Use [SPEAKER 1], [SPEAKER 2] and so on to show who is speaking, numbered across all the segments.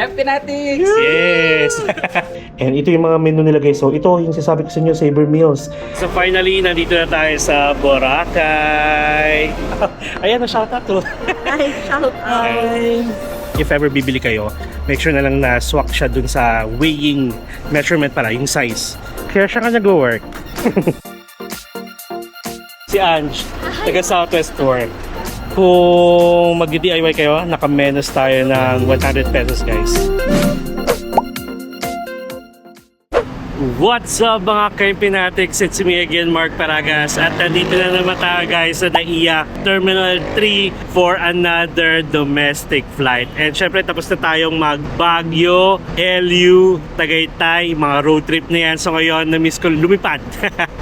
[SPEAKER 1] Fanatics!
[SPEAKER 2] Yes! And ito yung mga menu nila guys. So ito yung sasabi ko sa inyo, Saber Meals. So finally, nandito na tayo sa Boracay. Ayan, na-shoutout to.
[SPEAKER 3] Ay, shout out.
[SPEAKER 2] If ever bibili kayo, make sure na lang na swak siya dun sa weighing measurement para, yung size. Kaya siya ka nag-work. Si Ange, taga Southwest Tour. Kung mag-DIY kayo, naka-menos tayo ng 100 pesos guys. What's up mga Kempinatics? It's me again, Mark Paragas. At nandito na naman tayo guys sa NAIA Terminal 3 for another domestic flight. And syempre tapos na tayong mag-Baguio, LU, Tagaytay, mga road trip na yan. So ngayon na-miss ko lumipad.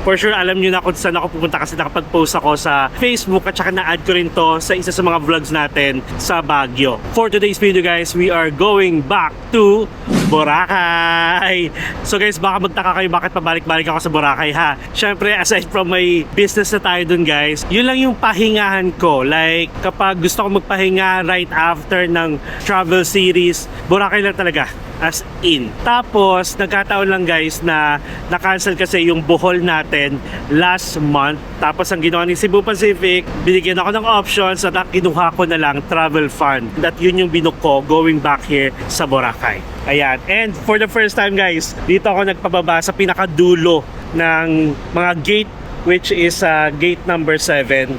[SPEAKER 2] For sure alam nyo na kung saan ako pupunta kasi nakapag-post ako sa Facebook at saka na-add ko rin to sa isa sa mga vlogs natin sa Baguio. For today's video guys, we are going back to Boracay. So guys, baka magtaka kayo bakit pabalik-balik ako sa Boracay ha. Syempre, aside from may business na tayo dun guys, yun lang yung pahingahan ko. Like, kapag gusto ko magpahinga right after ng travel series, Boracay lang talaga. As in. Tapos, nagkataon lang guys na na-cancel kasi yung Bohol natin last month. Tapos, ang ginawa ni Cebu Pacific, binigyan ako ng options at kinuha ko na lang travel fund. At yun yung binook ko going back here sa Boracay. Ayan. And for the first time guys, dito ako nagpababa sa pinakadulo ng mga gate, which is gate number 7.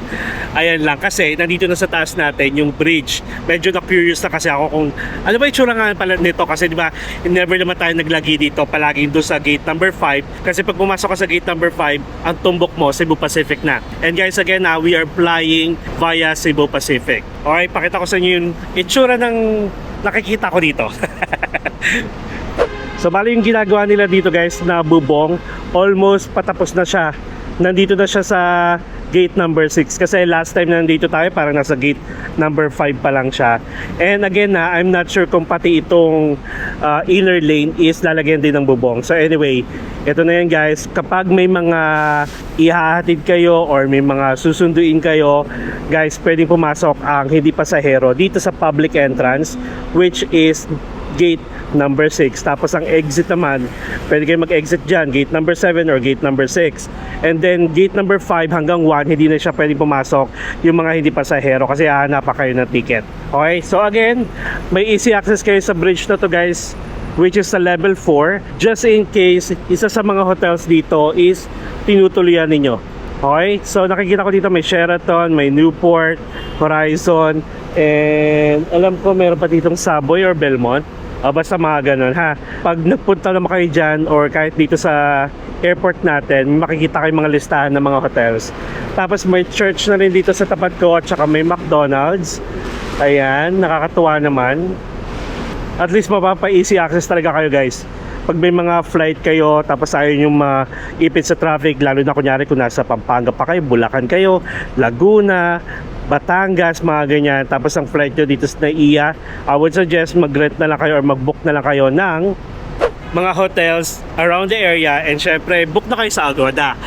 [SPEAKER 2] Ayan lang, kasi nandito na sa taas natin yung bridge. Medyo na-curious na kasi ako kung ano ba itsura nga pala nito, kasi di ba never naman tayo naglagi dito, palagi doon sa gate number 5. Kasi pag pumasok ka sa gate number 5, ang tumbok mo Cebu Pacific na. And guys, again, we are flying via Cebu Pacific. Okay, pakita ko sa inyo yung itsura ng nakikita ko dito. So bali yung ginagawa nila dito guys na bubong, almost patapos na siya. Nandito na siya sa gate number 6 kasi last time na nandito tayo parang nasa gate number 5 pa lang siya. And again I'm not sure kung pati itong inner lane is lalagyan din ng bubong. So anyway, ito na yan guys, kapag may mga ihahatid kayo or may mga susunduin kayo guys, pwedeng pumasok ang hindi pasahero dito sa public entrance, which is gate number 6. Tapos ang exit naman, pwede kayo mag-exit dyan, gate number 7 or gate number 6. And then gate number 5 hanggang 1, hindi na siya pwede pumasok yung mga hindi pasahero kasi hahanap pa kayo ng ticket. Okay, so again, may easy access kayo sa bridge na to guys, which is sa level 4, just in case isa sa mga hotels dito is tinutuloyan ninyo. Okay, so nakikita ko dito may Sheraton, may Newport, Horizon, and alam ko meron pa ditong Savoy or Belmont. Basta mga ganun ha. Pag nagpunta naman kayo dyan or kahit dito sa airport natin, makikita kayo mga listahan ng mga hotels. Tapos may church na rin dito sa tapat ko at saka may McDonald's. Ayan, nakakatuwa naman. At least mapapa-easy access talaga kayo guys. Pag may mga flight kayo tapos ayaw nyo maipit sa traffic, lalo na kunyari kung nasa Pampanga pa kayo, Bulacan kayo, Laguna, Batangas, mga ganyan. Tapos ang flight nyo dito sa NAIA, I would suggest mag-rent na lang kayo or mag-book na lang kayo ng mga hotels around the area. And syempre, book na kayo sa Agoda.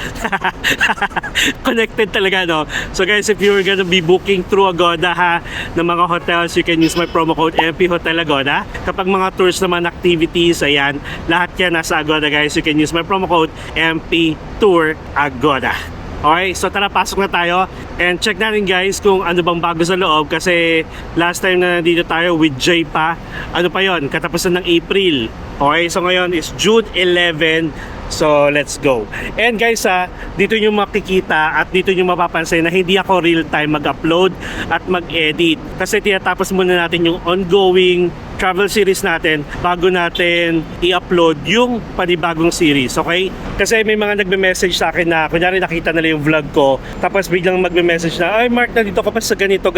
[SPEAKER 2] Connected talaga, no? So guys, if you're gonna be booking through Agoda ha, ng mga hotels, you can use my promo code MP Hotel Agoda. Kapag mga tours naman, activities, ayan, lahat yan nasa Agoda guys. You can use my promo code MP Tour Agoda. Okay, so tara, pasok na tayo and check natin guys kung ano bang bago sa loob, kasi last time na nandito tayo with Jay pa, ano pa yon, katapusan ng April. Okay, so ngayon is June 11. So let's go. And guys dito nyo makikita at dito nyo mapapansin na hindi ako real time mag-upload at mag-edit, kasi tinatapos muna natin yung ongoing travel series natin bago natin i-upload yung panibagong series. Okay? Kasi may mga nagme-message sa akin na kunyari nakita nila yung vlog ko, tapos biglang magme-message na, ay Mark, nandito ka pa sa ganito.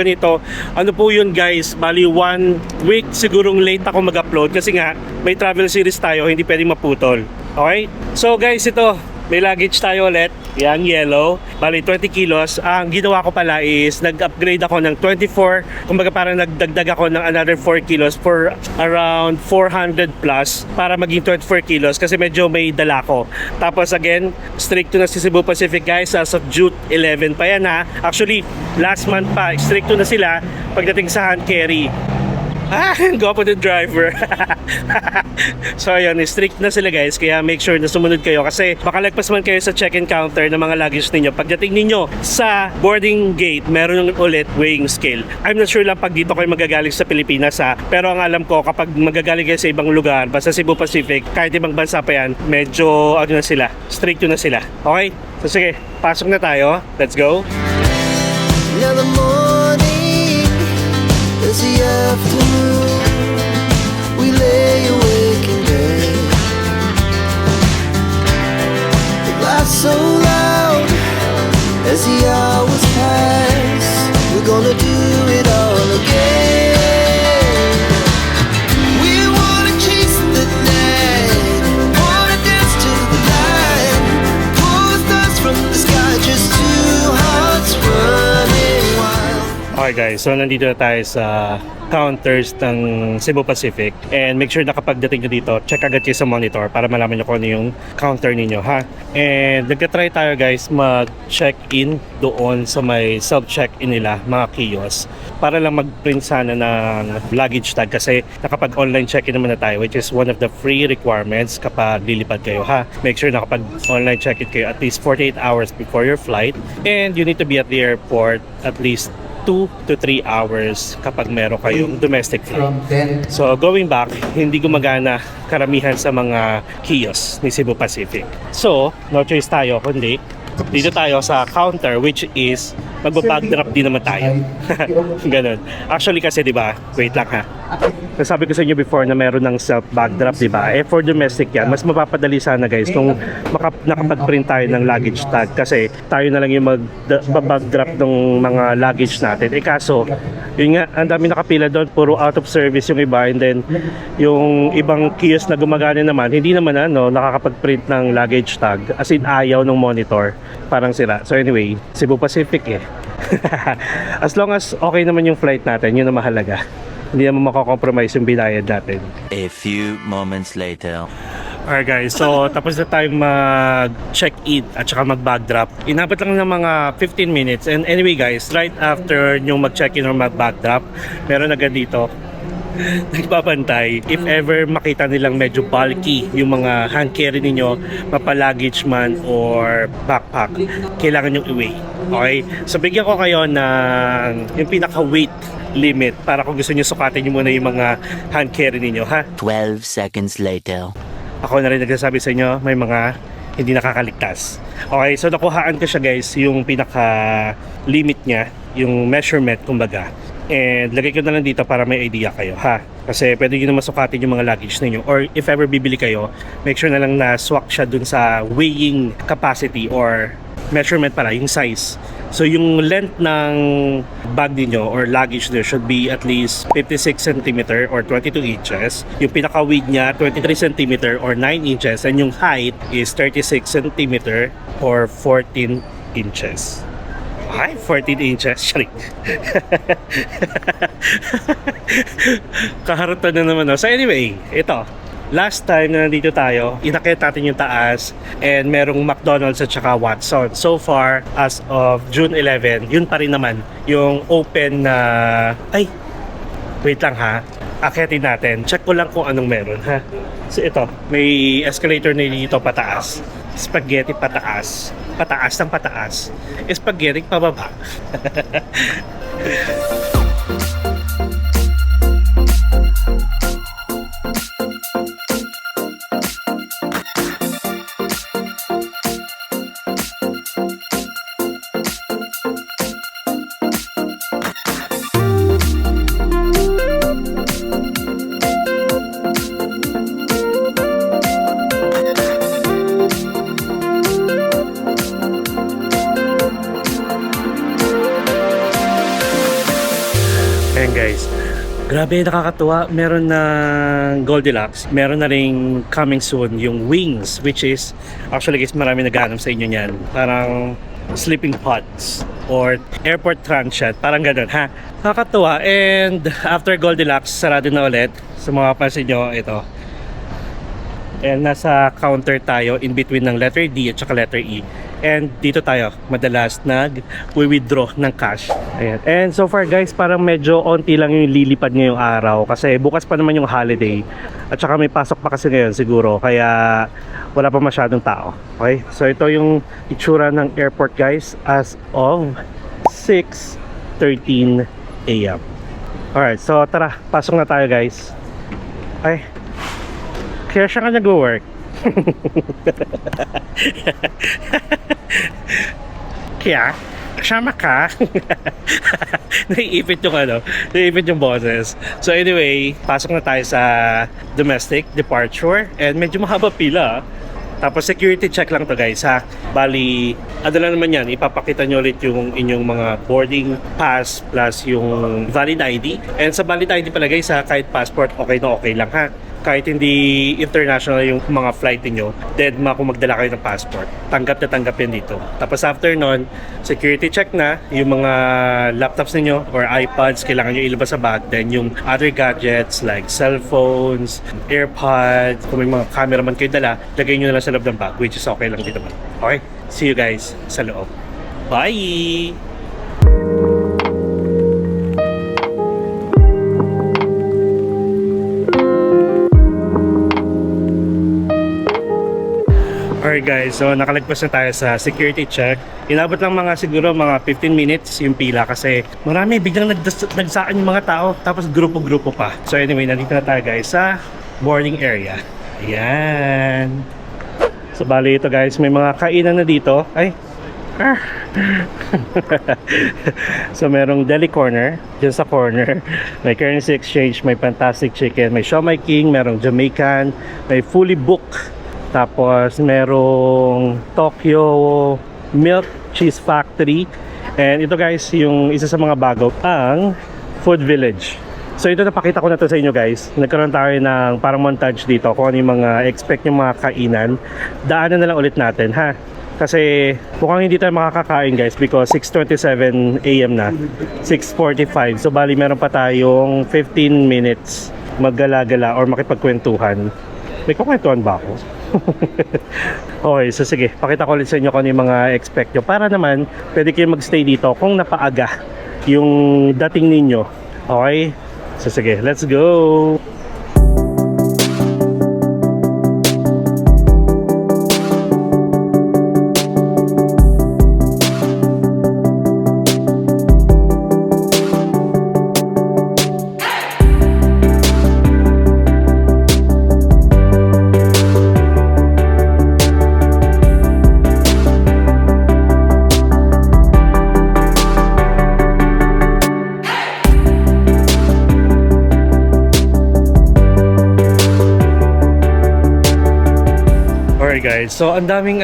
[SPEAKER 2] Ano po yun guys, bali 1 week sigurong late ako mag-upload kasi nga may travel series tayo, hindi pwedeng maputol. Okay? So guys, ito, may luggage tayo ulit. Yan, yellow. Bali, 20 kilos. Ang ginawa ko pala is nag-upgrade ako ng 24. Kumbaga parang nagdagdag ako ng another 4 kilos for around 400 plus para maging 24 kilos kasi medyo may dala ko. Tapos again, stricto na si Cebu Pacific guys. As of June 11 pa yan ha. Actually, last month pa, stricto na sila pagdating sa hand carry. Gwapo ng driver. So ayun, strict na sila guys, kaya make sure na sumunod kayo kasi makalagpas man kayo sa check-in counter ng mga luggage ninyo. Pagdating ninyo sa boarding gate, meron ulit weighing scale. I'm not sure lang pag dito kayo magagaling sa Pilipinas pero ang alam ko kapag magagaling kayo sa ibang lugar, basta Cebu Pacific, kahit ibang bansa pa yan, medyo ano na sila, strict na sila. Okay? So sige, pasok na tayo. Let's go.
[SPEAKER 1] Now the morning is the afternoon. We lay awake in bed. The laugh so loud as the hours pass. We're gonna do it all again. We wanna chase the night, wanna dance to the light. Pull stars from the sky, just two hearts running wild.
[SPEAKER 2] Okay guys, so nandito na tayo sa counters ng Cebu Pacific and make sure na kapag dating nyo dito, check agad kayo sa monitor para malaman nyo kung ano yung counter ninyo ha. And nagka-try tayo guys mag-check-in doon sa may self-check-in nila, mga kiosk, para lang mag-print sana ng luggage tag kasi nakapag online check-in naman na tayo, which is one of the free requirements kapag lilipad kayo ha. Make sure na kapag online check-in kayo at least 48 hours before your flight and you need to be at the airport at least 2 to 3 hours kapag meron kayong domestic flight. So going back, hindi gumagana karamihan sa mga kiosk ni Cebu Pacific. So, no choice tayo kundi dito tayo sa counter, which is magbabag drop din naman tayo. Ganun. Actually kasi 'di ba? Wait lang ha. Sabi ko sa inyo before na meron ng self bag drop, 'di ba? For domestic 'yan, mas mapapadali sana guys kung nakapag-print tayo ng luggage tag kasi tayo na lang yung mag-bag drop ng mga luggage natin. Kaso, yun nga, ang dami nakapila doon, puro out of service yung iba, and then yung ibang kiosk na gumagana naman, hindi naman nakakapag-print ng luggage tag, as in ayaw ng monitor, parang sila. So anyway, Cebu Pacific as long as okay naman yung flight natin, yun ang mahalaga. Hindi naman makakompromise yung binayad natin.
[SPEAKER 4] A few moments later.
[SPEAKER 2] Alright guys, so tapos na tayong mag-check-in at saka mag-bag drop. Inabot lang ng mga 15 minutes. And anyway guys, right after yung mag-check-in or mag-bag drop, meron agad dito nagbabantay. If ever makita nilang medyo bulky yung mga hand carry ninyo, mapa-luggage man or backpack, kailangan yung i-weigh. Okay? So bigyan ko kayo ng yung pinaka-weight limit para kung gusto nyo sukatin nyo muna yung mga hand carry ninyo, ha?
[SPEAKER 4] 12 seconds later.
[SPEAKER 2] Ako na rin nagsasabi sa inyo, may mga hindi nakakaligtas. Okay, so nakuhaan ko siya guys, yung pinaka-limit niya, yung measurement kumbaga. And lagay ko na lang dito para may idea kayo ha. Kasi pwede nyo na masukatin yung mga luggage ninyo. Or if ever bibili kayo, make sure na lang na swak siya dun sa weighing capacity or measurement pala, yung size. So yung length ng bag niyo or luggage niyo should be at least 56 cm or 22 inches. Yung pinaka-weight niya 23 cm or 9 inches, and yung height is 36 cm or 14 inches. Ay, 14 inches. Sorry. Kaharutan na naman. So anyway, ito. Last time na nandito tayo, inakit natin yung taas and merong McDonald's at saka Watson. So far, as of June 11, yun pa rin naman yung open na... Ay, wait lang ha. Akitin natin. Check ko lang kung anong meron ha. So ito, may escalator na dito pataas. Spaghetti pataas. Pataas ng pataas. Spaghetti pababa. Ayan guys, grabe nakakatuwa. Meron na Goldilocks, meron na ring coming soon yung Wings, which is actually guys marami naghahanap sa inyo niyan. Parang sleeping pods or airport transient, parang ganun ha. Nakakatuwa. And after Goldilocks, sarado na ulit. Sa mga pansin nyo, ito. And nasa counter tayo in between ng letter D at saka letter E. And dito tayo madalas nag-withdraw ng cash. Ayan. And so far guys, parang medyo onti lang yung lilipad ngayong araw kasi bukas pa naman yung holiday. At saka may pasok pa kasi ngayon siguro, kaya wala pa masyadong tao. Okay? So ito yung itsura ng airport guys as of 6:13 AM. Alright, so tara, pasok na tayo guys. Ay, kaya siya ka nag-work. Kaya, kasama ka. Naiipit yung naiipit yung boses. So anyway, pasok na tayo sa domestic departure and medyo mahaba pila. Tapos security check lang to guys ha. Bali, ano lang naman yan, ipapakita nyo ulit yung inyong mga boarding pass plus yung valid ID. And sa valid ID pala guys ha, kahit passport okay na okay lang ha. Kahit hindi international yung mga flight niyo, dead ma kung magdala kayo ng passport. Tanggap na tanggap yan dito. Tapos after nun, security check na yung mga laptops niyo or iPads, kailangan nyo ilabas sa bag. Then yung other gadgets like cellphones, AirPods, kung may mga camera man kayo dala, lagay nyo na lang sa loob ng bag, which is okay lang dito man. Okay? See you guys sa loob. Bye! Alright guys, so nakalagpas na tayo sa security check. Inabot lang siguro mga 15 minutes yung pila kasi marami, biglang nagsaan yung mga tao, tapos grupo-grupo pa. So anyway, nandito na tayo guys sa boarding area. Ayan. So bali ito guys, may mga kainan na dito. Ay! So merong deli corner dyan sa corner, may currency exchange, may fantastic chicken, may siomai king, merong Jamaican, may fully booked. Tapos merong Tokyo Milk Cheese Factory. And ito guys, yung isa sa mga bago, ang Food Village. So ito, napakita ko na to sa inyo guys. Nagkaroon tayo ng parang montage dito kung ano yung mga expect yung mga kainan. Daanan na lang ulit natin ha. Kasi mukhang hindi tayo makakakain guys because 6:27 AM na, 6:45. So bali meron pa tayong 15 minutes maggala-gala or makipagkwentuhan. May kukwentuhan ba ako? Okay, so sige, pakita ko ulit sa inyo kung ano yung mga expect nyo para naman pwede kayo magstay dito kung napaaga yung dating ninyo. Okay, so sige, let's go. Guys, so ang daming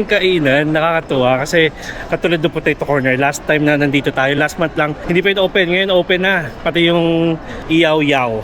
[SPEAKER 2] kainan, nakakatuwa kasi katulad ng potato corner, last time na nandito tayo, last month lang, hindi pa ito open, ngayon open na, pati yung iyaw-yaw.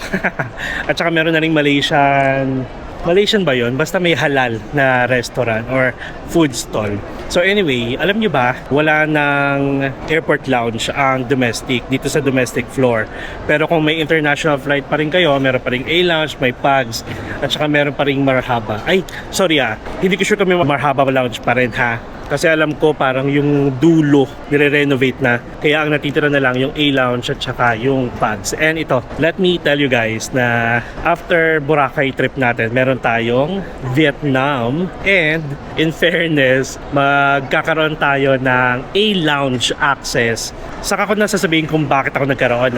[SPEAKER 2] At saka meron na ring Malaysian ba yun? Basta may halal na restaurant or food stall. So anyway, alam nyo ba, wala ng airport lounge ang domestic, dito sa domestic floor. Pero kung may international flight pa rin kayo, meron pa rin A-lounge, may PAGS, at saka meron pa rin Marhaba. Ay, sorry hindi ko sure kung may Marhaba lounge pa rin ha. Kasi alam ko parang yung dulo nire-renovate na. Kaya ang natitira na lang yung A-Lounge at saka yung PAGS. And ito, let me tell you guys na after Boracay trip natin, meron tayong Vietnam. And in fairness, magkakaroon tayo ng A-Lounge access. Saka ko na sasabihin kung bakit ako nagkaroon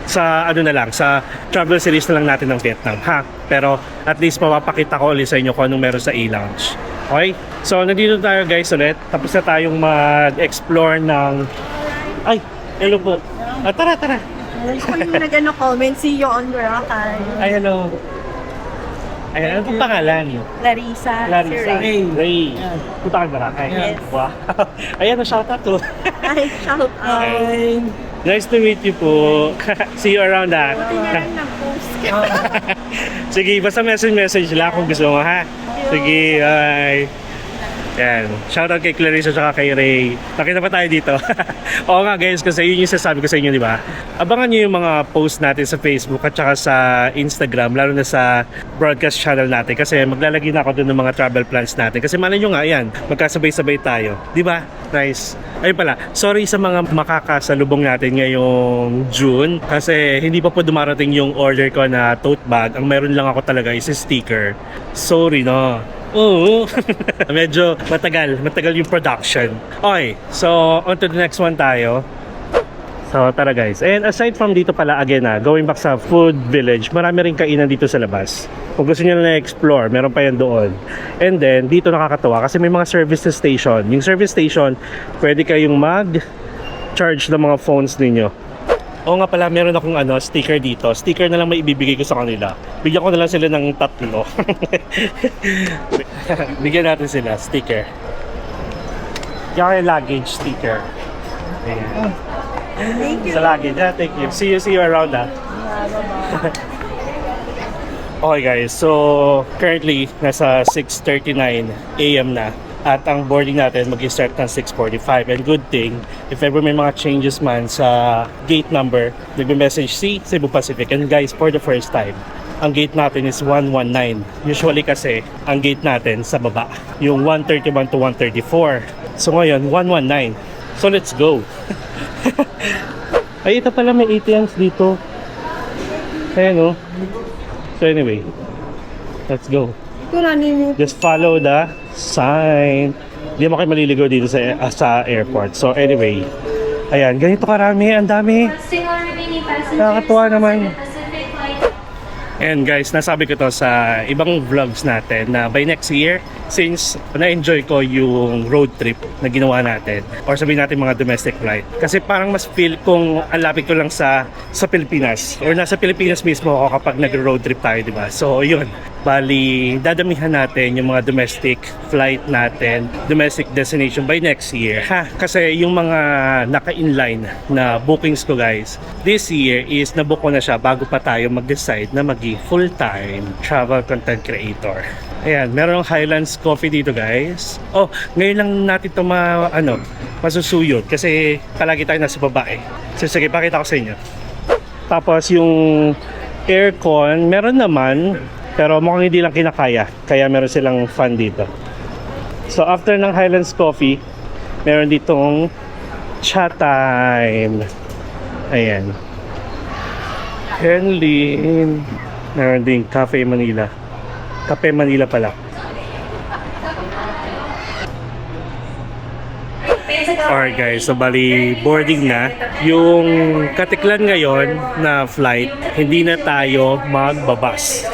[SPEAKER 2] sa sa travel series na lang natin ng Vietnam ha. Pero at least mapapakita ko ulit sa inyo kung anong meron sa A-Lounge. Okay? So nandito tayo guys ulit. Tapos na tayong mag-explore ng... Ay! Hello po. Tara!
[SPEAKER 3] Ako yung nag-comment, see you on Boracay.
[SPEAKER 2] Ay, hello. Ay, ano pong pangalan?
[SPEAKER 3] Larissa.
[SPEAKER 2] Larissa.
[SPEAKER 3] Si
[SPEAKER 2] Ray. Punta ka Boracay?
[SPEAKER 3] Yes.
[SPEAKER 2] Wow. Ayan, shoutout to.
[SPEAKER 3] Ay, shout out.
[SPEAKER 2] Hi. Nice to meet you po. See you around ha.
[SPEAKER 3] Buti na lang nag-post ka.
[SPEAKER 2] Sige, basta message lang kung gusto mo ha. Sige, bye. Yan. Shoutout kay Clarissa at kay Ray. Nakita pa tayo dito. Oo nga guys, kasi yun yung sasabi ko sa inyo, di ba? Abangan nyo yung mga post natin sa Facebook at saka sa Instagram, lalo na sa broadcast channel natin. Kasi maglalagay na ako doon ng mga travel plans natin. Kasi malay nyo nga, yan, magkasabay-sabay tayo. Di ba? Nice. Ayun pala, sorry sa mga makakasalubong natin ngayong June. Kasi hindi pa po dumarating yung order ko na tote bag. Ang meron lang ako talaga is sticker. Sorry no. Oo. Medyo matagal yung production. Okay, so on to the next one tayo. So tara guys. And aside from dito pala again going back sa food village, marami rin kainan dito sa labas. Kung gusto niyo na explore, meron pa yan doon. And then dito nakakatawa kasi may mga service station. Yung service station, pwede kayong mag-charge ng mga phones ninyo. Oo nga pala, meron akong sticker dito. Sticker na lang may ibibigay ko sa kanila. Bigyan ko na lang sila ng 3. Bigyan natin sila, sticker. Kaya luggage sticker. Ayan.
[SPEAKER 3] Thank you.
[SPEAKER 2] Sa luggage, thank you. See you around Okay guys, so currently nasa 6:39 AM na. At ang boarding natin mag-start ng 6:45. And good thing, if ever may mga changes man sa gate number, nagme-message si Cebu Pacific. And guys, for the first time, ang gate natin is 119. Usually kasi, ang gate natin sa baba, yung 131 to 134. So ngayon, 119. So let's go. Ay, ito pala may ATMs dito. Ayan o. So anyway, let's go. Just follow the sign. Hindi mo kayo maliligaw dito sa airport. So anyway, ayan, ganito karami, ang dami. Nakakatuwa naman. And guys, nasabi ko to sa ibang vlogs natin na by next year, since na-enjoy ko yung road trip na ginawa natin, or sabihin natin mga domestic flight, kasi parang mas feel kung ang lapit ko lang sa Pilipinas, or nasa Pilipinas mismo ako kapag nag-road trip tayo, di ba? So yun, bali dadamihan natin yung mga domestic flight natin, domestic destination by next year. Kasi yung mga naka-inline na bookings ko guys, this year is nabook ko na siya bago pa tayo mag-decide na maging full-time travel content creator. Ayan, meron Highlands Coffee dito guys. Oh, ngayon lang natin ito masusuyod kasi palagi tayo nasa baba eh. So sige, pakita ko sa inyo. Tapos yung aircon, meron naman, pero mukhang hindi lang kinakaya. Kaya meron silang fan dito. So after ng Highlands Coffee, meron ditong chat time. Ayan. Henley. Meron din Cafe Manila. Cafe Manila pala. Alright guys, so bali boarding na. Yung katiklan ngayon na flight, hindi na tayo magbabas.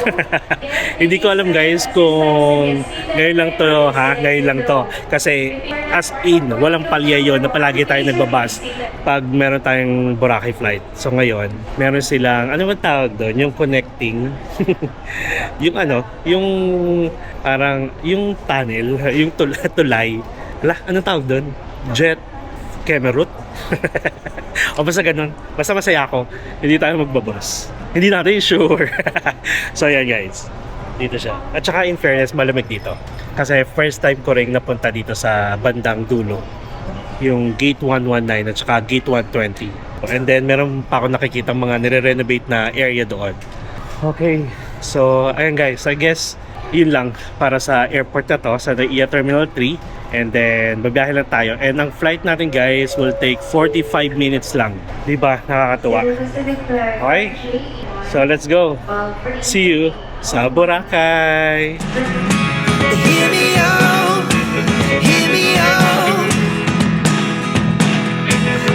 [SPEAKER 2] Hindi ko alam guys kung ngayon lang to ngayon lang to. Kasi as in, walang palya yun na palagi tayo nagbabas pag meron tayong Boracay flight. So ngayon, meron silang, ano ba tawag doon? Yung connecting. yung yung parang, yung tunnel, yung tulay. Ala, anong tawag doon? Jet Kemerut. O basta ganun. Basta masaya ako. Hindi tayo magbabas. Hindi natin sure. So ayan guys. Dito siya. At saka in fairness, malamig dito. Kasi first time ko rin napunta dito sa bandang dulo. Yung gate 119 at saka gate 120. And then meron pa ako nakikita mga nire-renovate na area doon. Okay. So ayan guys. I guess yun lang para sa airport na to, sa NAIA Terminal 3. And then, babiyahe lang tayo. And ang flight natin guys will take 45 minutes lang. Diba? Nakakatuwa. Okay? So, let's go. See you sa Boracay.
[SPEAKER 1] Hear me out, hear me out.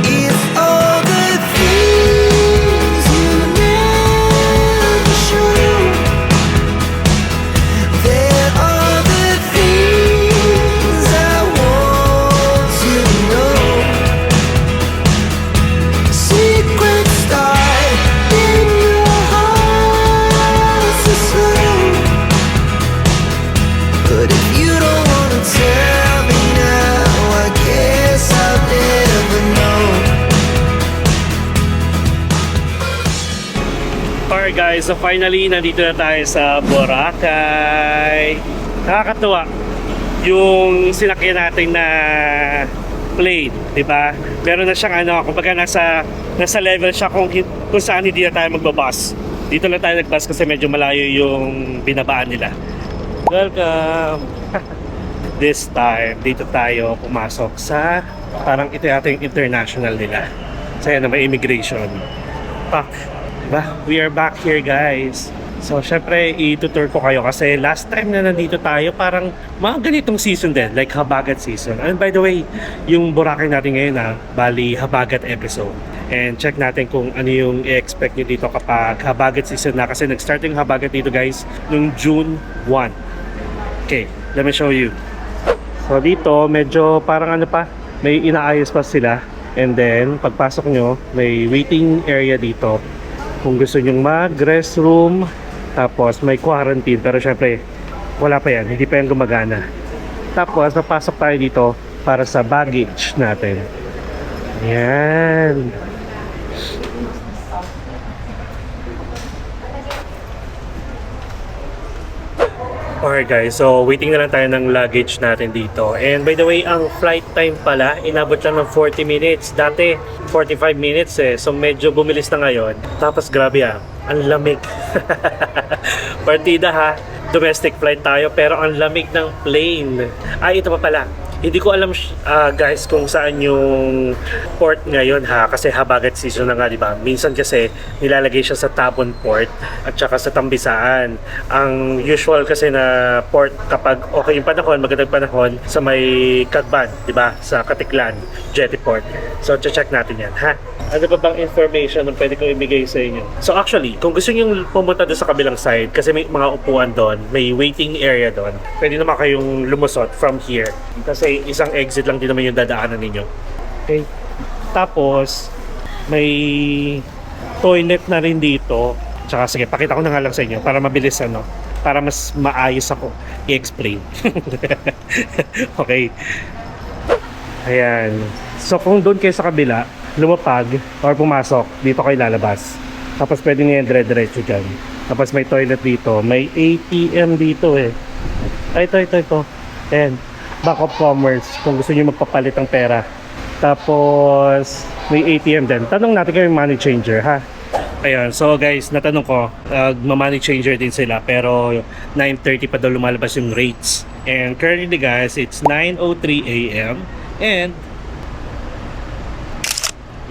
[SPEAKER 1] If all the things you never show, there are the things I want to know. Secrets start in your heart so slow. But if you don't wanna tell me now, I guess I'll never know.
[SPEAKER 2] Alright guys, so finally, nandito na tayo sa Boracay. Nakakatuwa. yung sinakyan natin na plane, di ba? Meron na siyang ano, kumbaga nasa level siya kung saan hindi na tayo magbabus. Dito lang tayo nagbus kasi medyo malayo yung binabaan nila. Welcome! This time, dito tayo pumasok sa parang ito yata yung international nila. So yan na may immigration. Back. Diba? We are back here, guys. So, syempre, itutur ko kayo kasi last time na nandito tayo, parang mga ganitong season din, like Habagat season. And by the way, yung Boracay natin ngayon bali Habagat episode. And check natin kung ano yung i-expect nyo dito kapag Habagat season na. Kasi nag-start yung Habagat dito, guys, nung June 1. Okay, let me show you. So, dito, medyo parang ano pa, may inaayos pa sila. And then, pagpasok nyo, may waiting area dito. Kung gusto nyong mag-restroom, tapos may quarantine, pero syempre wala pa yan, hindi pa yan gumagana. Tapos papasok tayo dito para sa baggage natin. Yan. Alright guys, so waiting na lang tayo ng luggage natin dito. And by the way, ang flight time pala, inabot lang ng 40 minutes. Dati, 45 minutes eh. So medyo bumilis na ngayon. Tapos grabe ang lamig. Partida ha, domestic flight tayo pero ang lamig ng plane. Ay, ito pa pala. Hindi ko alam guys kung saan yung port ngayon ha, kasi Habagat season na nga, di ba? Minsan kasi nilalagay siya sa Tabon Port at saka sa Tambisaan. Ang usual kasi na port kapag okay yung panahon, magandang panahon, sa may Cagban, di ba? Sa Katiklan, Jetty Port. So check natin yan ha. Ano pa bang information na pwede kong ibigay sa inyo? So actually, kung gusto nyo pumunta doon sa kabilang side, kasi may mga upuan doon, may waiting area doon, pwede naman kayong lumusot from here. Kasi isang exit lang din naman yung dadaanan ninyo. Okay. Tapos, may toilet na rin dito. Tsaka sige, pakita ko na nga lang sa inyo para mabilis para mas maayos ako i-explain. Okay. Ayan. So kung doon kayo sa kabila, lumapag or pumasok, dito kayo lalabas. Tapos pwede nyo yan dire-diretso dyan. Tapos may toilet dito. May ATM dito eh. Ay, ito. Ayan. Bank of Commerce kung gusto nyo magpapalit ng pera. Tapos may ATM din. Tanong natin kayo yung money changer ha. Ayun, so guys, natanong ko, ma-money changer din sila pero 9:30 pa daw lumalabas yung rates. And currently guys, it's 9:03 AM and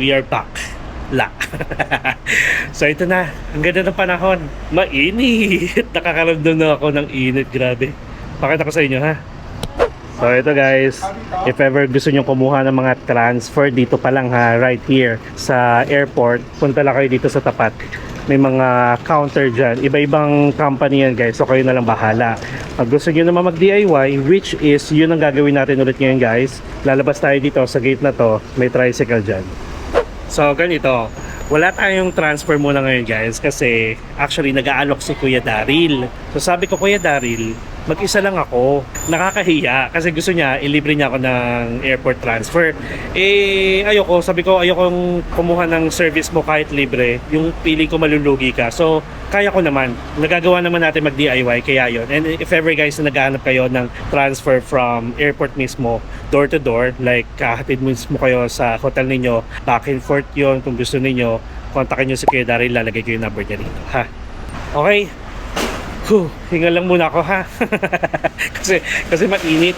[SPEAKER 2] we are back. So ito na, ang ganda ng panahon. Mainit. Nakakaramdam na ako ng init, grabe. Pakita ko sa inyo ha. So ito guys, if ever gusto nyo kumuha ng mga transfer, dito pa lang ha, right here sa airport, punta lang kayo dito sa tapat. May mga counter dyan, iba-ibang company yan guys, so kayo na lang bahala. Pag gusto nyo naman mag-DIY, which is yun ang gagawin natin ulit ngayon guys, lalabas tayo dito sa gate na to, may tricycle dyan. So ganito, wala tayong transfer muna ngayon guys kasi actually nag-aalok si Kuya Daryl. So sabi ko, Kuya Daryl, mag-isa lang ako. Nakakahiya kasi gusto niya, ilibre niya ako ng airport transfer. Eh, sabi ko, ayokong kumuha ng service mo kahit libre. Yung pili ko malulugi ka. So, kaya ko naman. Nagagawa naman natin mag-DIY, kaya yun. And if ever guys na naghahanap kayo ng transfer from airport mismo, door to door, like kahatid mismo kayo sa hotel ninyo, back and forth yun. Kung gusto ninyo, kontakin nyo si Kuya Daryl, lalagay ko yung number niya dito. Ha? Okay? Hinga lang muna ako ha. kasi mainit.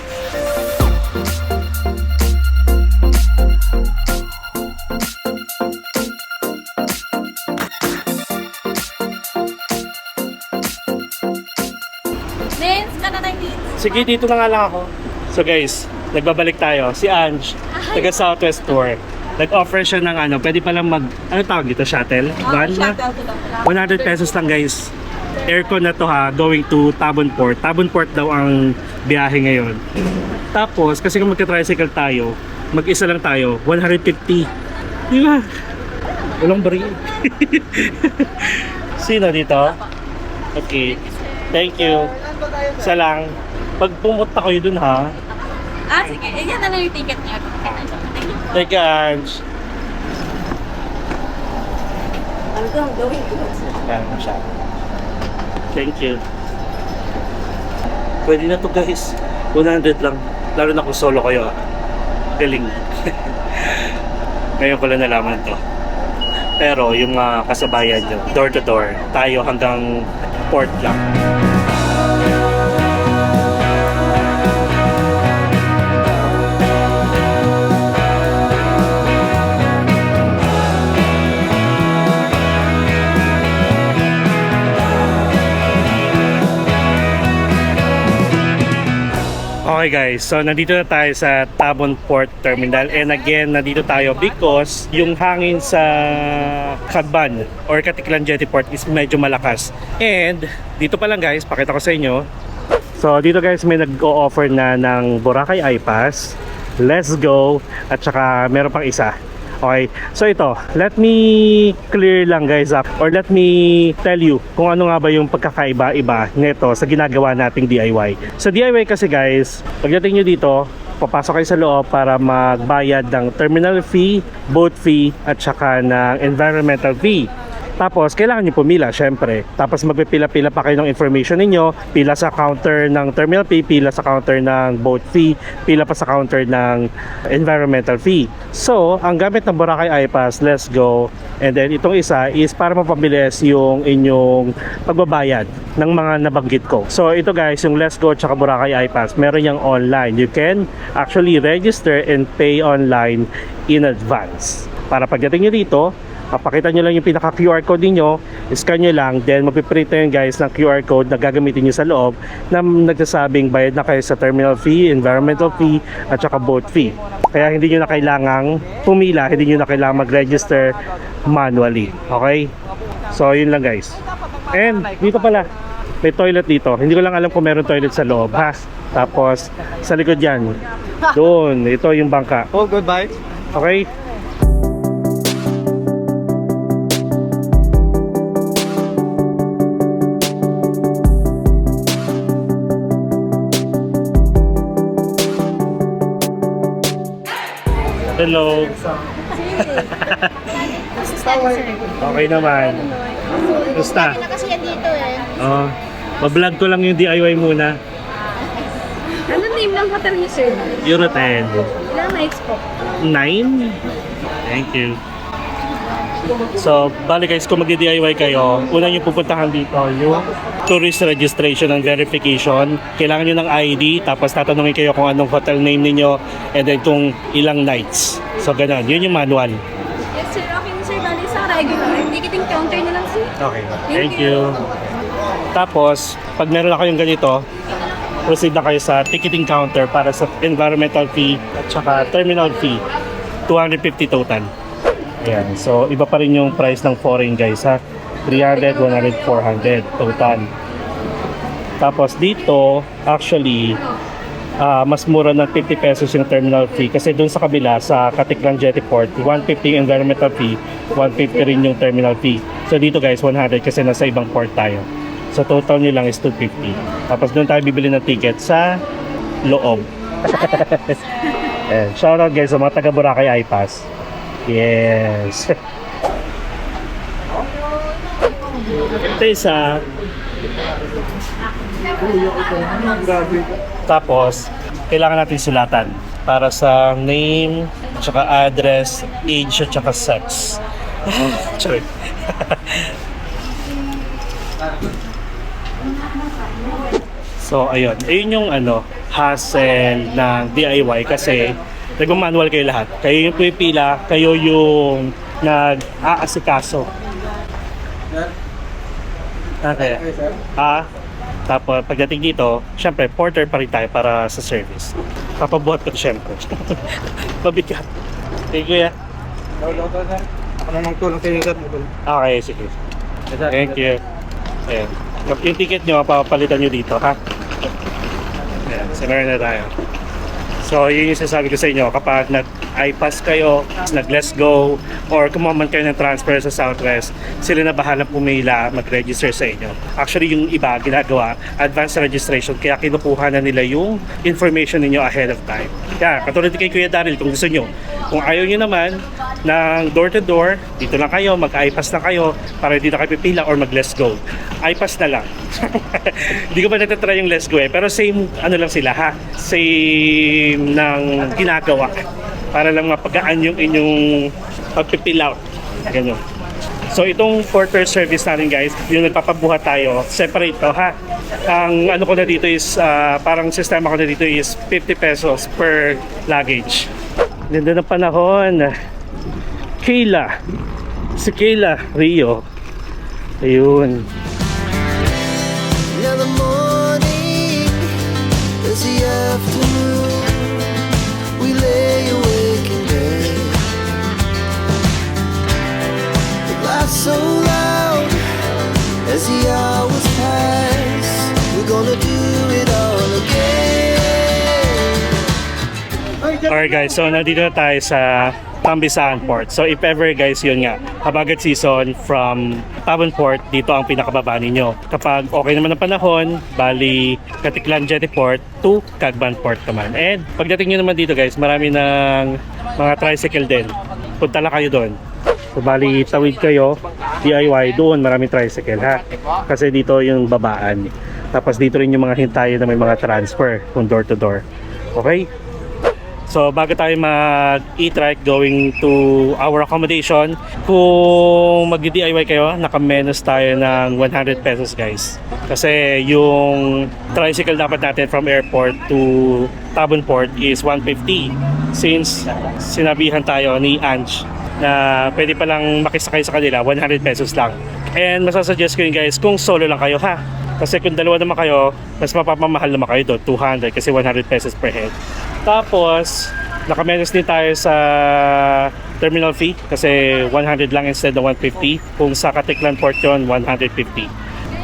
[SPEAKER 3] Vince, ka na dito.
[SPEAKER 2] Sige, dito na nga lang ako. So guys, nagbabalik tayo. Si Ange, taga Southwest Tour. Nag-offer siya ng pwede palang ano tawag dito, shuttle? Van na? 100 pesos lang guys. Aircon na to ha, going to Tabon Port. Tabon Port daw ang biyahe ngayon. Tapos, kasi kung magka-tricycle tayo, mag-isa lang tayo, 150. Di ba? Walang bari. Sino dito? Okay. Thank you. Isa lang. Pag pumunta kayo dun ha.
[SPEAKER 3] Sige. Yan na lang yung ticket niya.
[SPEAKER 2] Thank you, Ange.
[SPEAKER 3] Ano to? Ang gawin ko.
[SPEAKER 2] Kaya mo siya. Thank you. Pwede na to guys. 100 lang. Lalo na kung solo kayo. Galing. Ngayon ko lang nalaman to. Pero yung mga kasabayan nyo, door to door, tayo hanggang port lang. Okay guys, so nandito na tayo sa Tabon Port Terminal, and again, nandito tayo because yung hangin sa Katban or Katiklan Jetty Port is medyo malakas. And dito pa lang guys, pakita ko sa inyo. So dito guys, may nag-o-offer na ng Boracay I-Pass, Let's Go, at saka meron pang isa. Okay, so ito, let me clear lang guys up, or let me tell you kung ano nga ba yung pagkakaiba-iba nito sa ginagawa nating DIY. Sa DIY kasi guys, pagdating nyo dito, papasok kayo sa loob para magbayad ng terminal fee, boat fee, at saka ng environmental fee. Tapos, kailangan nyo pumila, syempre. Tapos, magpipila-pila pa kayo ng information ninyo. Pila sa counter ng terminal fee, pila sa counter ng boat fee, pila pa sa counter ng environmental fee. So, ang gamit ng Boracay I-Pass, Let's Go, and then itong isa is para mapabilis yung inyong pagbabayad ng mga nabanggit ko. So, ito guys, yung Let's Go at Boracay I-Pass, meron yung online. You can actually register and pay online in advance. Para pagdating nyo dito, papakita nyo lang yung pinaka QR code niyo, scan nyo lang, then magpiprint na yun guys ng QR code na gagamitin nyo sa loob na nagsasabing bayad na kayo sa terminal fee, environmental fee, at saka boat fee. Kaya hindi nyo na kailangang pumila, hindi nyo na kailangang mag-register manually. Okay? So yun lang guys. And dito pala, may toilet dito. Hindi ko lang alam kung meron toilet sa loob ha. Tapos sa likod yan, doon, ito yung bangka.
[SPEAKER 5] Oh, goodbye.
[SPEAKER 2] Okay? Hello. Okay naman. Basta.
[SPEAKER 3] Kasi yan dito eh.
[SPEAKER 2] Oh, ma-vlog ko lang yung DIY muna.
[SPEAKER 3] Ano name ng hotel niyo, sir?
[SPEAKER 2] Euro 10.
[SPEAKER 3] Ilang nights po?
[SPEAKER 2] 9? Thank you. So, bali guys, kung magdi-DIY kayo, una nyo pupuntahan dito yung tourist registration and verification. Kailangan nyo ng ID, tapos tatanungin kayo kung anong hotel name ninyo, and then kung ilang nights. So, ganun. Yun yung manual.
[SPEAKER 3] Yes, sir. Okay, sir. Bali sa regular. Ticketing counter na lang, sir.
[SPEAKER 2] Okay. Thank you. Tapos, pag meron na kayong ganito, proceed na kayo sa ticketing counter para sa environmental fee at saka terminal fee. 250 total. Ayan. So, iba pa rin yung price ng foreign guys ha. 300, 100, 400 total. Tapos dito, actually, mas mura ng 50 pesos yung terminal fee. Kasi dun sa kabila, sa Katiklan Jetty Port, 150 yung environmental fee, 150 rin yung terminal fee. So dito guys, 100 kasi nasa ibang port tayo. So total nyo lang is 250. Tapos dun tayo bibili ng ticket sa loob. And shoutout guys sa mga taga Boracay I-Pass. Yes. Ito isa. Tapos, kailangan natin sulatan para sa name, tsaka address, age, at tsaka sex. Sorry. So, ayun. Ayun yung hassle ng DIY kasi nag-manual kayo lahat. Kayo yung pipila, kayo yung nag-aasikaso. Okay. Tapos pagdating dito, syempre porter pa rin tayo para sa service. Papabuhat ko syempre. Mabigat. Thank you, kuya.
[SPEAKER 5] Ako na magtulong sa inyo, sir.
[SPEAKER 2] Okay, sige. Thank you. Ayan. Yung ticket nyo, papalitan nyo dito, ha? Ayan, so meron na tayo. So, yun yung sasabi ko sa inyo, kapag nag-iPass kayo, nag-Let's Go, or kumuha man kayo ng transfer sa Southwest, sila na bahala pumila, mag-register sa inyo. Actually, yung iba ginagawa, advanced registration, kaya kinukuha na nila yung information ninyo ahead of time. Kaya, katulad kay Kuya Daryl, kung gusto nyo, kung ayaw nyo naman ng door-to-door, dito lang kayo, mag-iPass na kayo para hindi na kayo pipila or mag-Let's Go. iPass na lang. Hindi ko pa natatry yung Let's Go pero same ano lang sila ha. Same ng ginagawa para lang mapagaan yung inyong pag-fill out. Ganun. So itong porter service natin guys, yung nagpapabuhat tayo, separate to ha. Ang ano ko na dito is, parang sistema ko na dito is 50 pesos per luggage. Ganda ng panahon. Kayla. Si Kayla Rio. Ayun.
[SPEAKER 1] Now the morning is the afternoon. We lay awake in bed. The laugh so loud as the hours pass. We're gonna do it all again.
[SPEAKER 2] Alright guys, so nandito na tayo sa Tambisaan Port. So if ever guys, yun nga, habagat season from Tabon Port, dito ang pinakababa ninyo. Kapag okay naman ang panahon, bali Katiklan Jetty Port to Cagban Port naman. And pagdating nyo naman dito guys, marami ng mga tricycle din. Punta lang kayo doon. So bali tawid kayo, DIY, doon maraming tricycle ha. Kasi dito yung babaan. Tapos dito rin yung mga hintayin na may mga transfer kung door to door. Okay? So bago tayo mag-e-trike going to our accommodation, kung mag-DIY kayo, naka-menos tayo ng 100 pesos guys. Kasi yung tricycle dapat natin from airport to Tabon Port is 150. Since sinabihan tayo ni Ange na pwede palang makisakay sa kanila, 100 pesos lang. And masasuggest ko yun guys, kung solo lang kayo ha. Kasi kung dalawa naman kayo, mas mapapamahal naman kayo doon, 200 kasi 100 pesos per head. Tapos, nakamenos din tayo sa terminal fee kasi 100 lang instead of 150. Kung sa Katiklan Port yun, 150.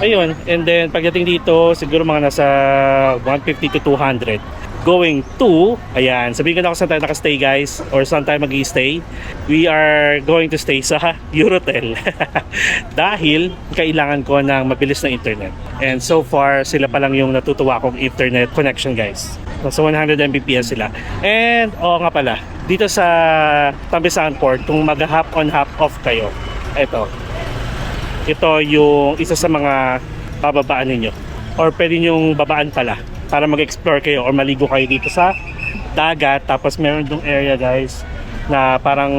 [SPEAKER 2] Ayun, and then pagdating dito, siguro mga nasa 150 to 200. Going to, ayan, sabihin ko na kung saan tayo nakastay guys, or saan tayo mag-i-stay. We are going to stay sa Eurotel. Dahil kailangan ko ng mabilis na internet. And so far, sila pa lang yung natutuwa kong internet connection guys. So 100 Mbps sila. And, oo nga pala, dito sa Tambisaan Port, kung mag-hop on hop off kayo, ito yung isa sa mga bababaan ninyo. Or pwede nyong babaan pala para mag-explore kayo or maligo kayo dito sa dagat. Tapos meron dong area guys na parang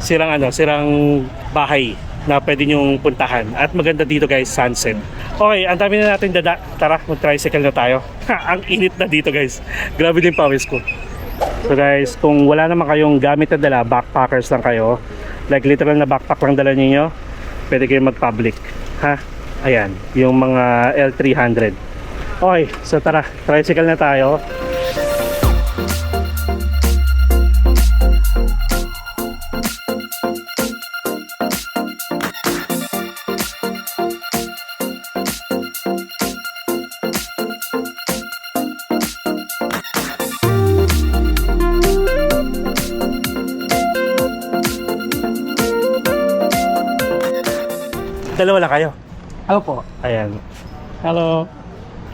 [SPEAKER 2] sirang bahay na pwede nyong puntahan. At maganda dito guys, sunset. Okay, ang dami na natin tara, mag-tricycle na tayo. Ang init na dito guys. Grabe din pawis ko. So guys, kung wala naman kayong gamit na dala, backpackers lang kayo, like literal na backpack lang dala ninyo, pwede kayo mag-public. Ha? Ayan, yung mga L300. Okay, so tara, tricycle na tayo. Dalawa lang kayo.
[SPEAKER 5] Hello po.
[SPEAKER 2] Ayan.
[SPEAKER 5] Hello.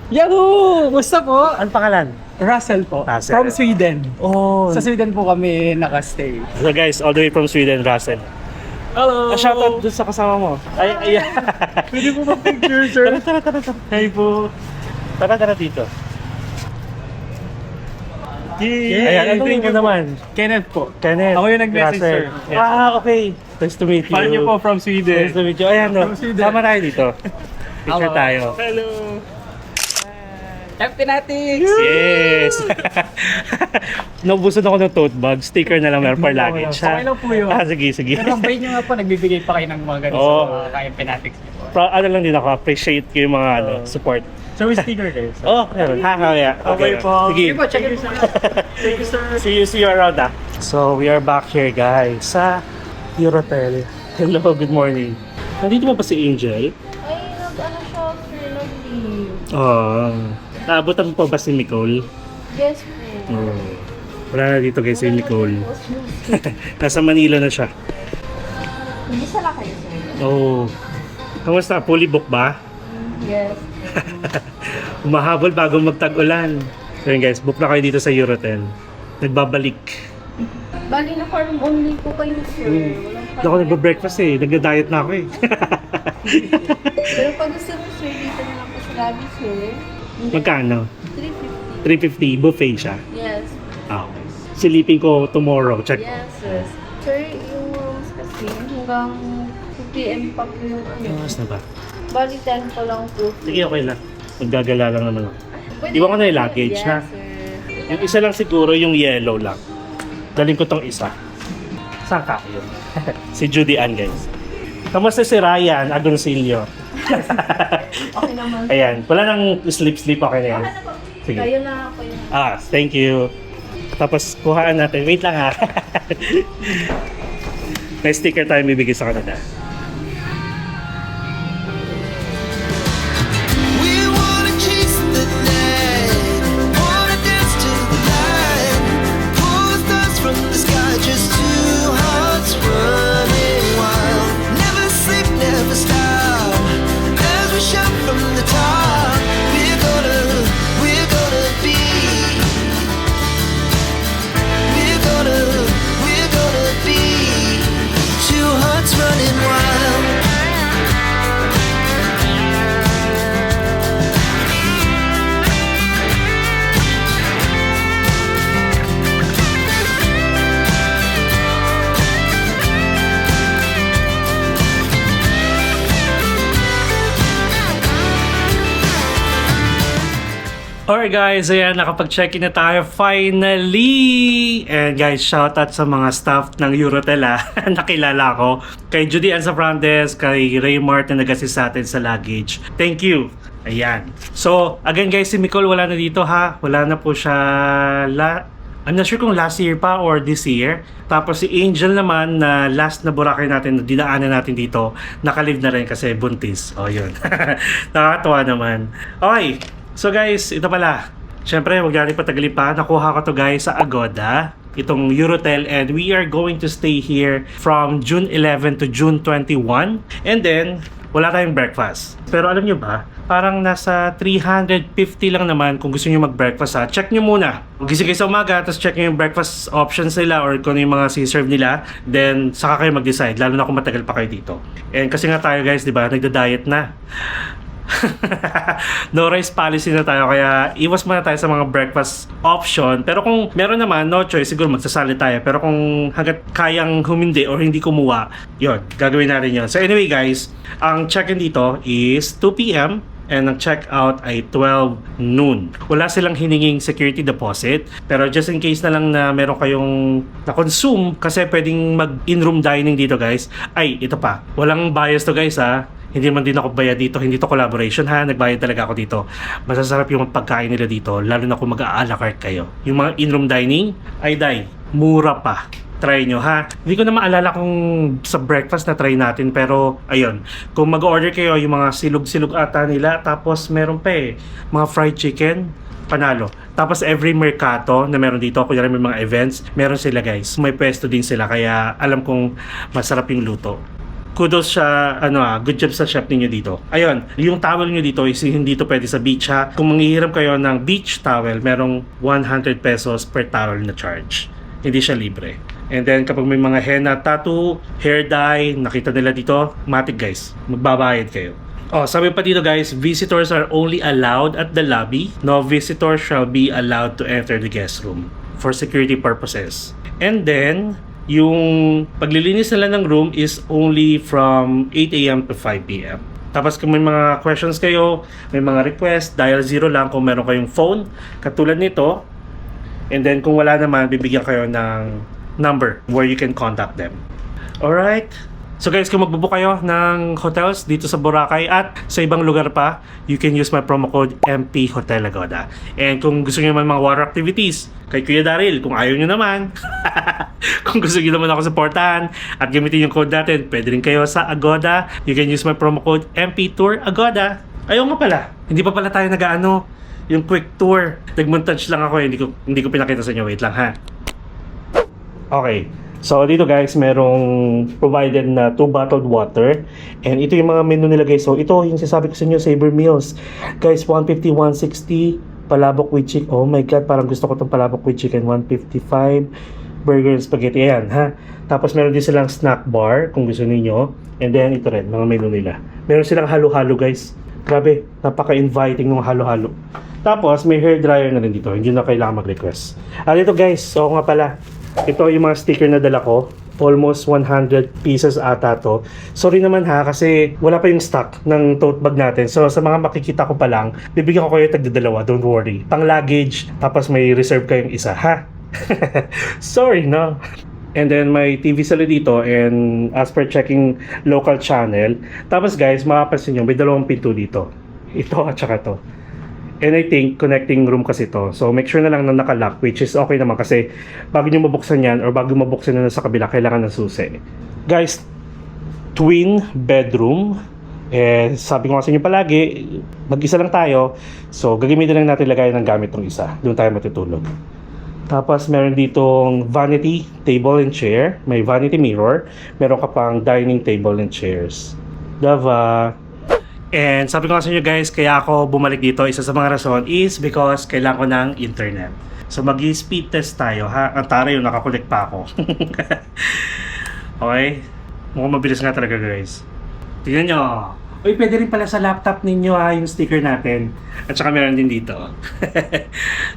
[SPEAKER 5] Yahoo! Musta po?
[SPEAKER 2] Ano pangalan?
[SPEAKER 5] Russell po.
[SPEAKER 2] Russell.
[SPEAKER 5] From Sweden.
[SPEAKER 2] Oh.
[SPEAKER 5] Sa Sweden po kami nakastay.
[SPEAKER 2] So guys, all the way from Sweden, Russell.
[SPEAKER 5] Hello!
[SPEAKER 2] Shoutout dun sa kasama mo. Ay, ayan.
[SPEAKER 5] Pwede po ba picture, sir?
[SPEAKER 2] Tara. Hey po. Tara dito.
[SPEAKER 5] Yay!
[SPEAKER 2] Ayan, ang
[SPEAKER 5] Thank
[SPEAKER 2] mo
[SPEAKER 5] you
[SPEAKER 2] naman.
[SPEAKER 5] Kenneth po.
[SPEAKER 2] Kenneth.
[SPEAKER 5] Ako yung nag-message,
[SPEAKER 2] Russell.
[SPEAKER 5] sir. Yes.
[SPEAKER 2] Okay. Nice to meet you.
[SPEAKER 5] Fan niyo po from Sweden.
[SPEAKER 2] Nice to meet you. Ayan, no.
[SPEAKER 5] From Sweden.
[SPEAKER 2] Sama tayo dito. Picture
[SPEAKER 5] Hello.
[SPEAKER 2] tayo.
[SPEAKER 5] Hello! Fanatics!
[SPEAKER 2] Yes! Naubusan ako ng tote bag. Sticker na lang meron per luggage. ha?
[SPEAKER 5] Okay lang po yun.
[SPEAKER 2] Sige.
[SPEAKER 5] Pero ang bait nyo nga po, nagbibigay pa kayo ng mga ganito
[SPEAKER 2] Oo.
[SPEAKER 5] sa mga kayang Fanatics niyo po.
[SPEAKER 2] Ano lang din ako, appreciate ko yung mga support.
[SPEAKER 5] So, may sticker kayo, sir.
[SPEAKER 2] Oh, meron. Kaya.
[SPEAKER 5] Okay po.
[SPEAKER 2] Sige.
[SPEAKER 5] Sige po, check it, sir. Thank you, sir.
[SPEAKER 2] See you around So, we are back here guys sa Eurotel. Hello, good morning. Nandito ba si Angel?
[SPEAKER 3] Ay, nag-ano siya, sir, nag-leave.
[SPEAKER 2] Oh. Naabutan mo pa ba si Nicole?
[SPEAKER 3] Yes po.
[SPEAKER 2] Oh. Wala na dito guys, si Nicole. Nasa Manila na siya.
[SPEAKER 3] Hindi sala kayo, sir.
[SPEAKER 2] Oh. Kamusta? Fully book ba?
[SPEAKER 3] Yes.
[SPEAKER 2] Umahabol bago magtag-ulan. So yun guys, book na kayo dito sa Eurotel. Nagbabalik.
[SPEAKER 3] Bali na farm only po kayo, sir.
[SPEAKER 2] Hindi ako nagbe-breakfast eh. Nagda-diet na ako eh.
[SPEAKER 3] Pero pag gusto mo, sir, dito na lang po sa lobby, sir.
[SPEAKER 2] Magkano?
[SPEAKER 3] 350.
[SPEAKER 2] 350. Buffet siya.
[SPEAKER 3] Yes.
[SPEAKER 2] Ah, okay. Silipin ko tomorrow. Check.
[SPEAKER 3] Yes, yes. Sir, yung rooms kasi hanggang 2 p.m. pa po yung ano.
[SPEAKER 2] Oras na ba?
[SPEAKER 3] Bali 10 pa lang po.
[SPEAKER 2] Sige, okay lang. Maggagala lang naman ako.
[SPEAKER 3] Pwede
[SPEAKER 2] Iwan ko na yung
[SPEAKER 3] po,
[SPEAKER 2] luggage,
[SPEAKER 3] yes,
[SPEAKER 2] ha?
[SPEAKER 3] Sir.
[SPEAKER 2] Yung isa lang siguro, yung yellow lang. Daling ko tong isa. Saan ka? Yun. Si Judy Ann, guys. Kamusta si Ryan Agoncillo?
[SPEAKER 3] Okay naman.
[SPEAKER 2] Ayan. Wala nang sleep-sleep. Okay na yan. Sige.
[SPEAKER 3] Kayo na ako yun.
[SPEAKER 2] Thank you. Tapos, kuhaan natin. Wait lang ha. May sticker tayo bibigay sa kanila.
[SPEAKER 1] We wanna chase the night, wanna dance to the light, pull stars from the sky, just two hearts running wild. Never sleep, never stop, as we shout from the top. We're gonna be. We're gonna be two hearts running wild.
[SPEAKER 2] Alright guys, ayan, nakapag-check-in na tayo finally! And guys, shoutout sa mga staff ng Eurotel nakilala ko. Kay Judy Ann sa front desk, kay Raymart na nag-assist sa atin sa luggage. Thank you! Ayan. So, again guys, si Nicole wala na dito ha. Wala na po siya I'm not sure kung last year pa or this year. Tapos si Angel naman na last na Boracay natin, na dinaanan natin dito, nakalive na rin kasi buntis. O yun. Nakakatuwa naman. Okay. So guys, ito pala. Siyempre, huwag natin patagalin pa. Nakuha ko to guys sa Agoda. Itong Eurotel, and we are going to stay here from June 11 to June 21. And then, wala tayong breakfast. Pero alam nyo ba, parang nasa 350 lang naman kung gusto nyo mag-breakfast ha. Check nyo muna. Gising kayo sa umaga, tapos check nyo yung breakfast options nila or kung ano yung mga si-serve nila. Then, saka kayo mag-decide. Lalo na kung matagal pa kayo dito. And kasi nga tayo guys, di ba, nagda-diet na. No rice policy na tayo, kaya iwas muna tayo sa mga breakfast option. Pero kung meron naman, no choice, siguro magsasali tayo. Pero kung hanggat kayang humindi or hindi kumuha, yun, gagawin natin yun. So anyway guys, ang check-in dito is 2 p.m. and ang check-out ay 12 noon. Wala silang hininging security deposit, pero just in case na lang na meron kayong na-consume, kasi pwedeng mag-in-room dining dito guys. Ay, ito pa, walang bias to guys ha. Hindi man din ako bayad dito, hindi to collaboration ha, nagbayad talaga ako dito. Masasarap yung pagkain nila dito, lalo na kung mag-a la carte kayo. Yung mga in-room dining, ay mura pa. Try nyo ha. Hindi ko na maalala kung sa breakfast na try natin, pero ayun, kung mag-order kayo, yung mga silog-silog ata nila, tapos meron pa mga fried chicken, panalo. Tapos every mercato na meron dito, kunyari may mga events, meron sila guys. May pwesto din sila, kaya alam kong masarap yung luto. Kudos siya, good job sa chef ninyo dito. Ayun, yung towel nyo dito is hindi to pwede sa beach ha. Kung manghihiram kayo ng beach towel, merong 100 pesos per towel na charge. Hindi siya libre. And then kapag may mga henna tattoo, hair dye, nakita nila dito, matik guys, magbabayad kayo. Sabi pa dito guys, visitors are only allowed at the lobby. No visitor shall be allowed to enter the guest room for security purposes. And then, yung paglilinis nila ng room is only from 8 a.m. to 5 p.m. Tapos kung may mga questions kayo, may mga request, dial 0 lang kung meron kayong phone, katulad nito. And then kung wala naman, bibigyan kayo ng number where you can contact them. Alright? So guys, kung magbubook kayo ng hotels dito sa Boracay at sa ibang lugar pa, you can use my promo code MP Hotel Agoda. And kung gusto niyo naman mga water activities, kay Kuya Daryl, kung ayaw niyo naman, kung gusto niyo naman ako supportahan at gamitin yung code natin, pwede rin kayo sa Agoda. You can use my promo code MP Tour Agoda. Ayaw nga pala, hindi pa pala tayo yung quick tour. Nag-montage lang ako, hindi ko pinakita sa inyo. Wait lang ha. Okay. So dito guys, merong provided na 2 bottled water. And ito yung mga menu nila guys. So ito yung sinasabi ko sa inyo, Saver Meals. Guys, 150, 160, palabok with chicken. Oh my god, parang gusto ko itong palabok with chicken. 155, burger and spaghetti. Ayan, ha. Tapos meron din silang snack bar kung gusto niyo. And then ito rin, mga menu nila. Meron silang halo-halo guys. Grabe, napaka-inviting ng halo-halo. Tapos may hair dryer na rin dito. Hindi na kailangan mag-request. At ito guys, so nga pala. Ito yung mga sticker na dala ko. Almost 100 pieces ata to. Sorry naman ha, kasi wala pa yung stock ng tote bag natin. So sa mga makikita ko pa lang, bibigyan ko kayo tagdadalawa, don't worry. Pang luggage, tapos may reserve kayong isa, ha? Sorry, no? And then may TV sila dito, and as per checking local channel. Tapos guys, makapansin nyo, may dalawang pinto dito. Ito at saka to. And I think connecting room kasi to. So make sure na lang na naka-lock, which is okay naman kasi bago nyo mabuksan yan or bago mabuksan na sa kabila, kailangan ng susi. Guys, twin bedroom. Sabi ko kasi nyo palagi, mag-isa lang tayo. So gagamitin lang natin lagay ng gamit ng isa. Doon tayo matutulog. Tapos meron ditong vanity table and chair. May vanity mirror. Meron ka pang dining table and chairs. Dava. And sabi ko nga sa inyo guys, kaya ako bumalik dito, isa sa mga rason is because kailangan ko ng internet. So mag-speed test tayo ha. Ang tara yun, nakakulik pa ako. Okay? Mukhang mabilis nga talaga guys. Tingnan nyo. Uy, pwede rin pala sa laptop ninyo ha, yung sticker natin. At saka meron din dito.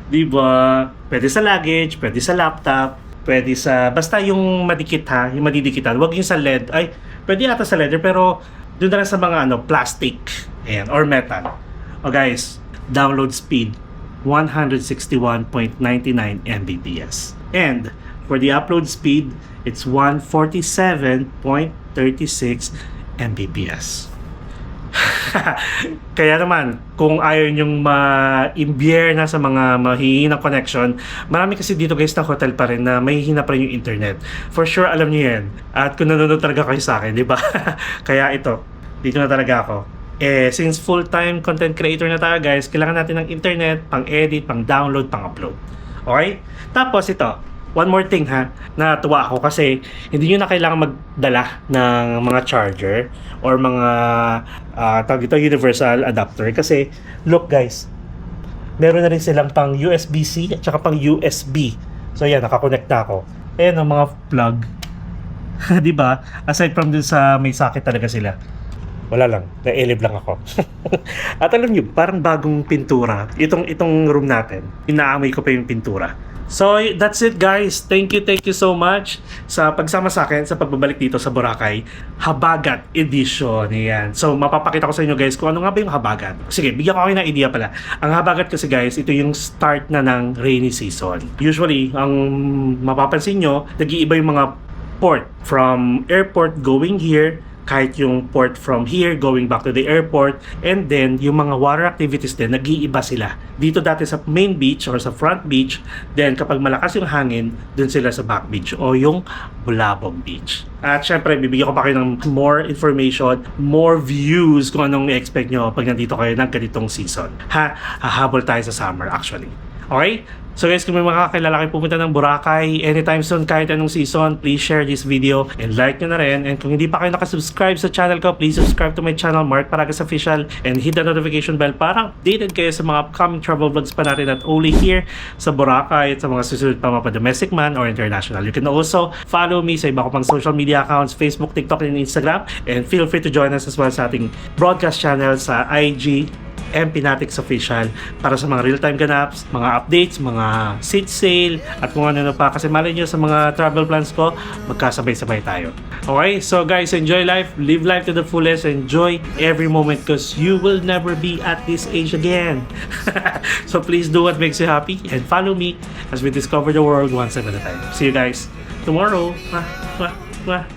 [SPEAKER 2] Diba? Pwede sa luggage, pwede sa laptop, pwede sa, basta yung madikit ha, yung madidikitan. Huwag yung sa LED. Ay, pwede ata sa leather pero doon na lang sa mga plastic ayan, or metal. O guys, download speed 161.99 Mbps. And for the upload speed, it's 147.36 Mbps. Kaya naman, kung ayaw nyong ma-imbier na sa mga mahihinang connection, marami kasi dito guys na hotel pa rin na mahihina pa rin yung internet. For sure, alam niyo yan. At kung nanonood talaga kayo sa akin, di ba? Kaya ito, dito na talaga ako. Since full-time content creator na tayo guys, kailangan natin ng internet, pang-edit, pang-download, pang-upload. Okay? Tapos ito, one more thing ha, natuwa ako kasi hindi nyo na kailangan magdala ng mga charger or mga tawag ito, universal adapter kasi look guys, meron na rin silang pang USB-C at saka pang USB. So yan, nakakonect na ako. Ayan ang mga plug. Diba? Aside from dun sa may socket talaga sila. Wala lang, nailib lang ako. At alam nyo, parang bagong pintura. Itong room natin, inaamoy ko pa yung pintura. So, that's it guys. Thank you so much sa pagsama sa akin sa pagbabalik dito sa Boracay Habagat Edition. Yan. So, mapapakita ko sa inyo guys kung ano nga ba yung Habagat. Sige, bigyan ko kayo ng idea pala. Ang Habagat kasi guys, ito yung start na ng rainy season. Usually, ang mapapansin nyo, nag-iiba yung mga port from airport going here, kahit yung port from here going back to the airport, and then yung mga water activities din nag-iiba sila. Dito dati sa main beach or sa front beach, then kapag malakas yung hangin, dun sila sa back beach o yung Bulabog Beach. At syempre, bibigyan ko pa kayo ng more information, more views kung anong i-expect nyo pag nandito kayo ng ganitong season. Hahabol tayo sa summer actually. Okay? So guys, kung may makakilala kayo pumunta ng Boracay anytime soon, kahit anong season, please share this video and like nyo na rin. And kung hindi pa kayo nakasubscribe sa channel ko, please subscribe to my channel, Mark Paragas Official, and hit the notification bell para updated kayo sa mga upcoming travel vlogs pa natin at only here sa Boracay at sa mga susunod pa mga domestic man or international. You can also follow me sa iba ko pang social media accounts, Facebook, TikTok, and Instagram. And feel free to join us as well sa ating broadcast channel sa IG, Pinatics Official, para sa mga real-time ganaps, mga updates, mga seat sale, at kung ano pa. Kasi malay nyo sa mga travel plans ko, magkasabay-sabay tayo. Okay? So guys, enjoy life, live life to the fullest, enjoy every moment because you will never be at this age again. So please do what makes you happy and follow me as we discover the world one step at a time. See you guys tomorrow. Bye.